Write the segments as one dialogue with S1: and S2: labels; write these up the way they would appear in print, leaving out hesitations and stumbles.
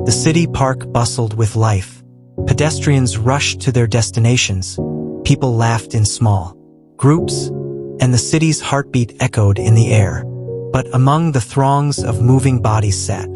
S1: The city park bustled with life. Pedestrians rushed to their destinations. People laughed in small groups, and the city's heartbeat echoed in the air. But among the throngs of moving bodies sat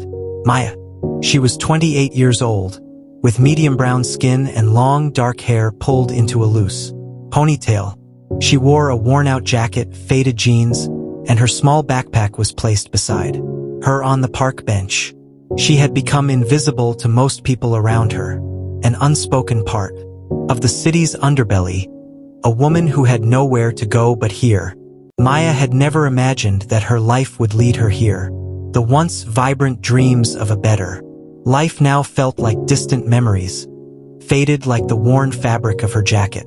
S1: Maya. She was 28 years old, with medium brown skin and long dark hair pulled into a loose ponytail. She wore a worn-out jacket, faded jeans, and her small backpack was placed beside her on the park bench. She had become invisible to most people around her, an unspoken part of the city's underbelly, a woman who had nowhere to go but here. Maya had never imagined that her life would lead her here. The once vibrant dreams of a better life now felt like distant memories, faded like the worn fabric of her jacket.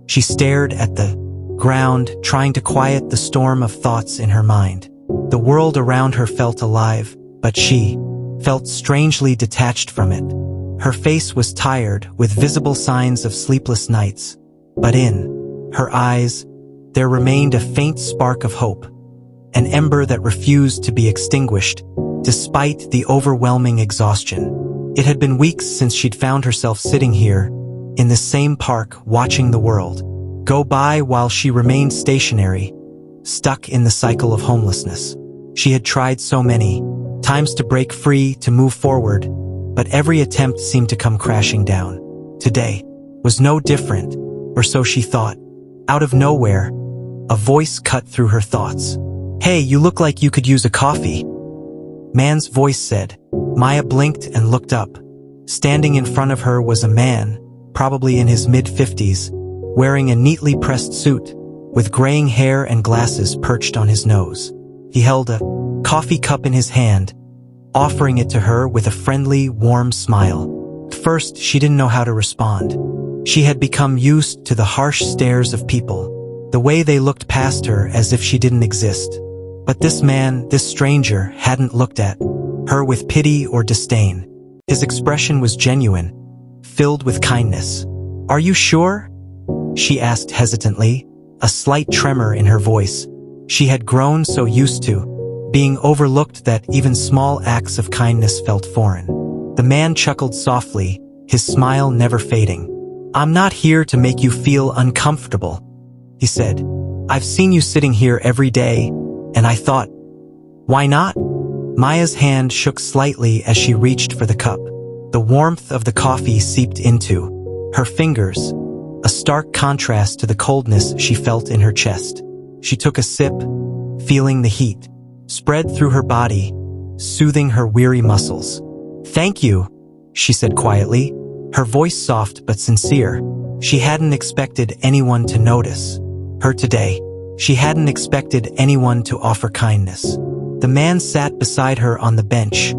S1: She stared at the ground, trying to quiet the storm of thoughts in her mind. The world around her felt alive, but she felt strangely detached from it. Her face was tired, with visible signs of sleepless nights, but in her eyes, there remained a faint spark of hope, an ember that refused to be extinguished, despite the overwhelming exhaustion. It had been weeks since she'd found herself sitting here, in the same park, watching the world go by while she remained stationary, stuck in the cycle of homelessness. She had tried so many times to break free, to move forward, but every attempt seemed to come crashing down. Today was no different, or so she thought. Out of nowhere, a voice cut through her thoughts. "Hey, you look like you could use a coffee," man's voice said. Maya blinked and looked up. Standing in front of her was a man, probably in his mid-50s, wearing a neatly pressed suit, with graying hair and glasses perched on his nose. He held a coffee cup in his hand, offering it to her with a friendly, warm smile. At first, she didn't know how to respond. She had become used to the harsh stares of people, the way they looked past her as if she didn't exist. But this man, this stranger, hadn't looked at her with pity or disdain. His expression was genuine, filled with kindness. "Are you sure?" she asked hesitantly, a slight tremor in her voice. She had grown so used to being overlooked that even small acts of kindness felt foreign. The man chuckled softly, his smile never fading. "I'm not here to make you feel uncomfortable," he said. "I've seen you sitting here every day, and I thought, why not?" Maya's hand shook slightly as she reached for the cup. The warmth of the coffee seeped into her fingers, a stark contrast to the coldness she felt in her chest. She took a sip, feeling the heat spread through her body, soothing her weary muscles. "Thank you," she said quietly, her voice soft but sincere. She hadn't expected anyone to notice her today. She hadn't expected anyone to offer kindness. The man sat beside her on the bench,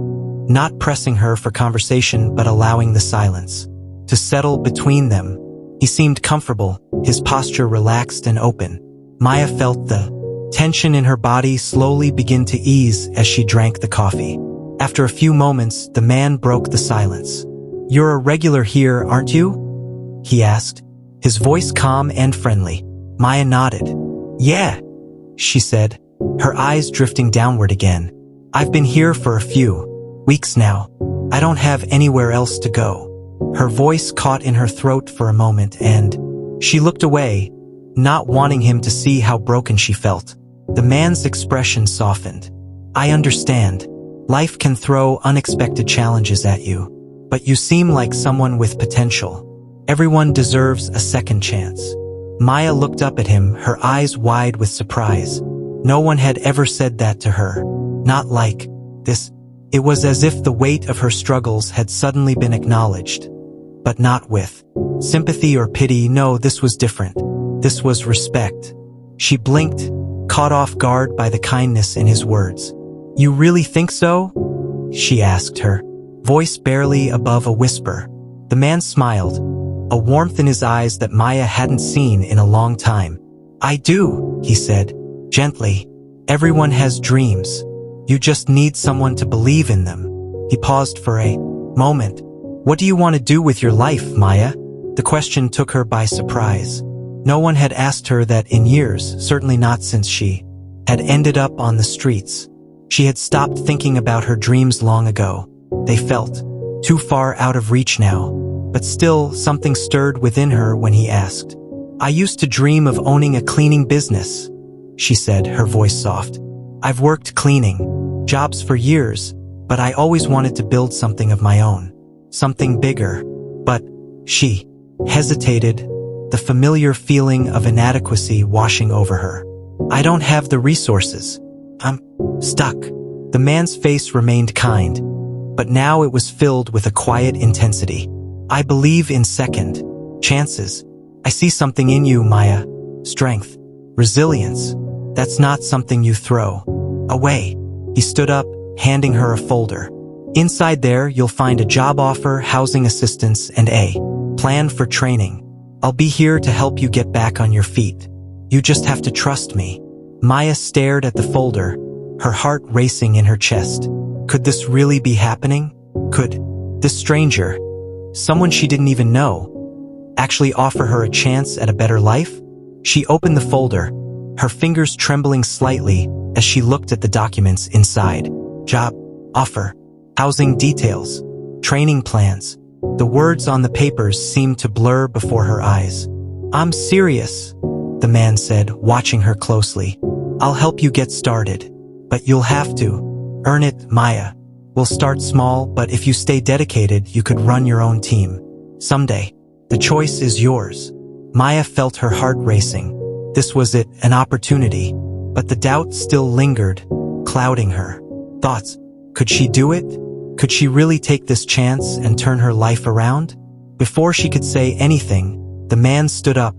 S1: not pressing her for conversation but allowing the silence to settle between them. He seemed comfortable, his posture relaxed and open. Maya felt the tension in her body slowly begin to ease as she drank the coffee. After a few moments, the man broke the silence. "You're a regular here, aren't you?" he asked, his voice calm and friendly. Maya nodded. "Yeah," she said, her eyes drifting downward again. "I've been here for a few weeks now. I don't have anywhere else to go." Her voice caught in her throat for a moment and she looked away, not wanting him to see how broken she felt. The man's expression softened. "I understand. Life can throw unexpected challenges at you, but you seem like someone with potential. Everyone deserves a second chance." Maya looked up at him, her eyes wide with surprise. No one had ever said that to her. Not like this. It was as if the weight of her struggles had suddenly been acknowledged. But not with sympathy or pity. No, this was different. This was respect. She blinked, caught off guard by the kindness in his words. "You really think so?" she asked her, voice barely above a whisper. The man smiled, a warmth in his eyes that Maya hadn't seen in a long time. "I do," he said, gently. "Everyone has dreams. You just need someone to believe in them." He paused for a moment. "What do you want to do with your life, Maya?" The question took her by surprise. No one had asked her that in years, certainly not since she had ended up on the streets. She had stopped thinking about her dreams long ago. They felt too far out of reach now. But still, something stirred within her when he asked. I used to dream of owning a cleaning business, she said, her voice soft. I've worked cleaning jobs for years, but I always wanted to build something of my own, something bigger. But she hesitated, the familiar feeling of inadequacy washing over her. I don't have the resources. I'm stuck. The man's face remained kind, but now it was filled with a quiet intensity. I believe in second chances. I see something in you, Maya. Strength, resilience. That's not something you throw away. He stood up, handing her a folder. Inside there, you'll find a job offer, housing assistance, and a plan for training. I'll be here to help you get back on your feet. You just have to trust me. Maya stared at the folder, her heart racing in her chest. Could this really be happening? Could this stranger, someone she didn't even know, actually offer her a chance at a better life? She opened the folder, her fingers trembling slightly as she looked at the documents inside. Job offer, housing details, training plans. The words on the papers seemed to blur before her eyes. I'm serious, the man said, watching her closely. I'll help you get started, but you'll have to earn it, Maya. We'll start small, but if you stay dedicated, you could run your own team someday. The choice is yours. Maya felt her heart racing. This was it, an opportunity, but the doubt still lingered, clouding her thoughts. Could she do it? Could she really take this chance and turn her life around? Before she could say anything, the man stood up,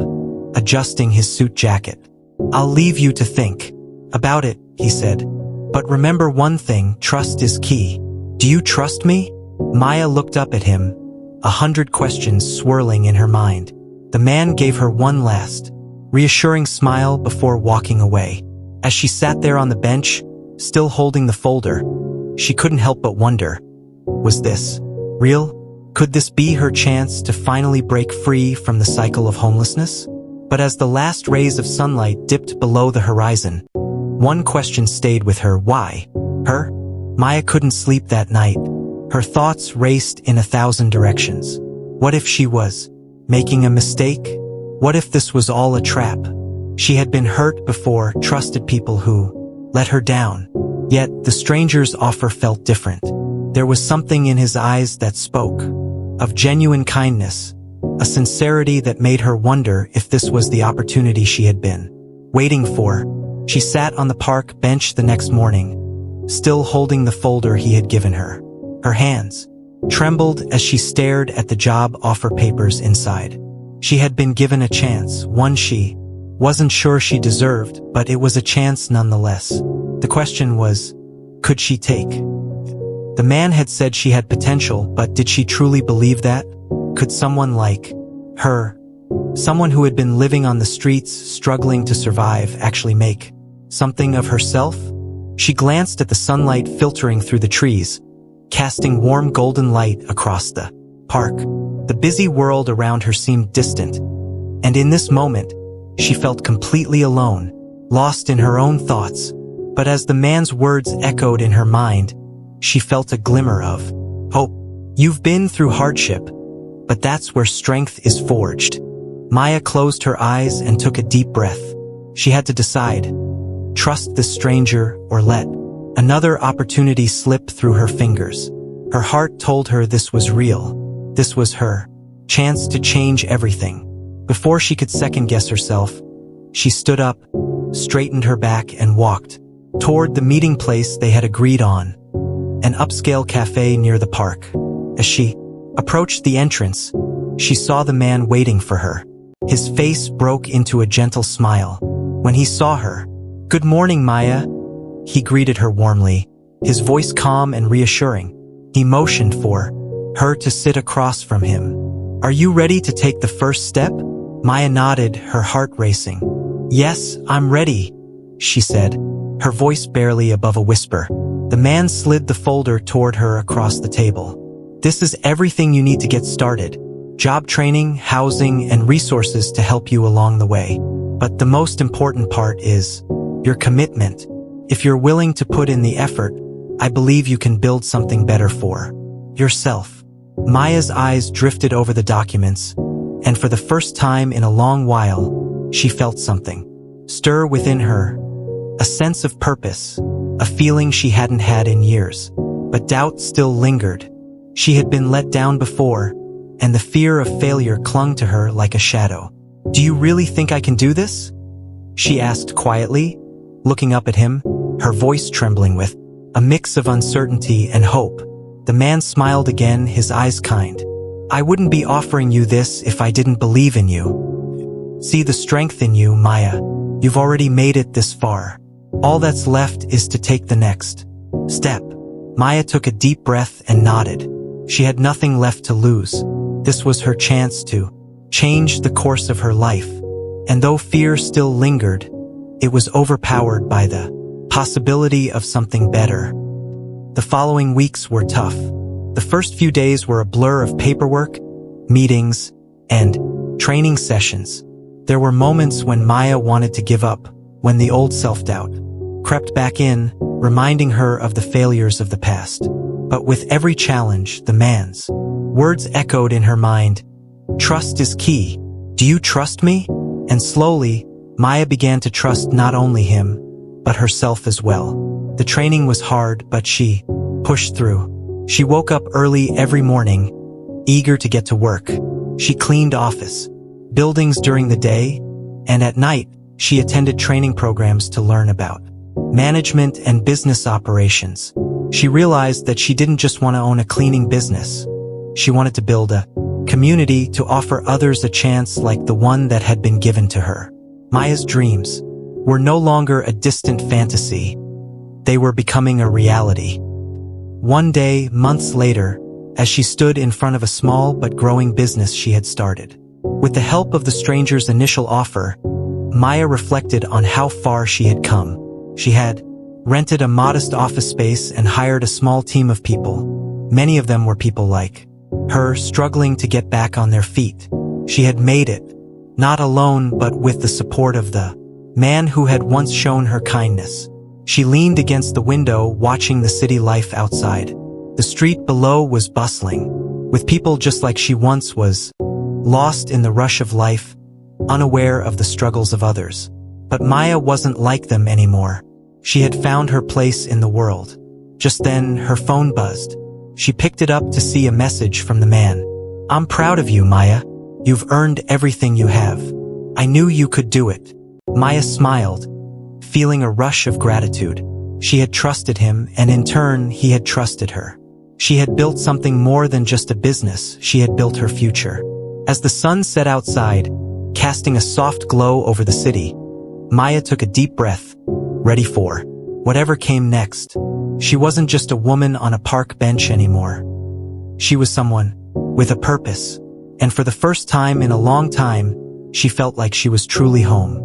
S1: adjusting his suit jacket. I'll leave you to think about it, he said. But remember one thing, trust is key. Do you trust me? Maya looked up at him, 100 questions swirling in her mind. The man gave her one last, reassuring smile before walking away. As she sat there on the bench, still holding the folder, she couldn't help but wonder, was this real? Could this be her chance to finally break free from the cycle of homelessness? But as the last rays of sunlight dipped below the horizon, one question stayed with her. Why? Her? Maya couldn't sleep that night. Her thoughts raced in 1,000 directions. What if she was making a mistake? What if this was all a trap? She had been hurt before, trusted people who let her down. Yet the stranger's offer felt different. There was something in his eyes that spoke of genuine kindness, a sincerity that made her wonder if this was the opportunity she had been waiting for. She sat on the park bench the next morning, still holding the folder he had given her. Her hands trembled as she stared at the job offer papers inside. She had been given a chance, one she wasn't sure she deserved, but it was a chance nonetheless. The question was, could she take? The man had said she had potential, but did she truly believe that? Could someone like her, someone who had been living on the streets, struggling to survive, actually make something of herself? She glanced at the sunlight filtering through the trees, casting warm golden light across the park. The busy world around her seemed distant, and in this moment, she felt completely alone, lost in her own thoughts. But as the man's words echoed in her mind, she felt a glimmer of hope. You've been through hardship, but that's where strength is forged. Maya closed her eyes and took a deep breath. She had to decide, trust this stranger or let another opportunity slip through her fingers. Her heart told her this was real. This was her chance to change everything. Before she could second-guess herself, she stood up, straightened her back, and walked toward the meeting place they had agreed on, an upscale cafe near the park. As she approached the entrance, she saw the man waiting for her. His face broke into a gentle smile when he saw her. Good morning, Maya. He greeted her warmly, his voice calm and reassuring. He motioned for her to sit across from him. Are you ready to take the first step? Maya nodded, her heart racing. Yes, I'm ready, she said, her voice barely above a whisper. The man slid the folder toward her across the table. This is everything you need to get started. Job training, housing, and resources to help you along the way. But the most important part is your commitment. If you're willing to put in the effort, I believe you can build something better for yourself. Maya's eyes drifted over the documents, and for the first time in a long while, she felt something stir within her, a sense of purpose, a feeling she hadn't had in years. But doubt still lingered. She had been let down before, and the fear of failure clung to her like a shadow. "Do you really think I can do this?" she asked quietly, looking up at him, her voice trembling with a mix of uncertainty and hope. The man smiled again, his eyes kind. "I wouldn't be offering you this if I didn't believe in you. See the strength in you, Maya. You've already made it this far. All that's left is to take the next step." Maya took a deep breath and nodded. She had nothing left to lose. This was her chance to change the course of her life. And though fear still lingered, it was overpowered by the possibility of something better. The following weeks were tough. The first few days were a blur of paperwork, meetings, and training sessions. There were moments when Maya wanted to give up, when the old self-doubt crept back in, reminding her of the failures of the past. But with every challenge, the man's words echoed in her mind. "Trust is key. Do you trust me?" And slowly, Maya began to trust not only him, but herself as well. The training was hard, but she pushed through. She woke up early every morning, eager to get to work. She cleaned office buildings during the day, and at night, she attended training programs to learn about management and business operations. She realized that she didn't just want to own a cleaning business. She wanted to build a community to offer others a chance like the one that had been given to her. Maya's dreams were no longer a distant fantasy. They were becoming a reality. One day, months later, as she stood in front of a small but growing business she had started, with the help of the stranger's initial offer, Maya reflected on how far she had come. She had rented a modest office space and hired a small team of people. Many of them were people like her, struggling to get back on their feet. She had made it, not alone but with the support of the man who had once shown her kindness. She leaned against the window, watching the city life outside. The street below was bustling, with people just like she once was, lost in the rush of life, unaware of the struggles of others. But Maya wasn't like them anymore. She had found her place in the world. Just then, her phone buzzed. She picked it up to see a message from the man. "I'm proud of you, Maya. You've earned everything you have. I knew you could do it." Maya smiled, feeling a rush of gratitude. She had trusted him, and in turn, he had trusted her. She had built something more than just a business. She had built her future. As the sun set outside, casting a soft glow over the city, Maya took a deep breath, ready for whatever came next. She wasn't just a woman on a park bench anymore. She was someone with a purpose, and for the first time in a long time, she felt like she was truly home.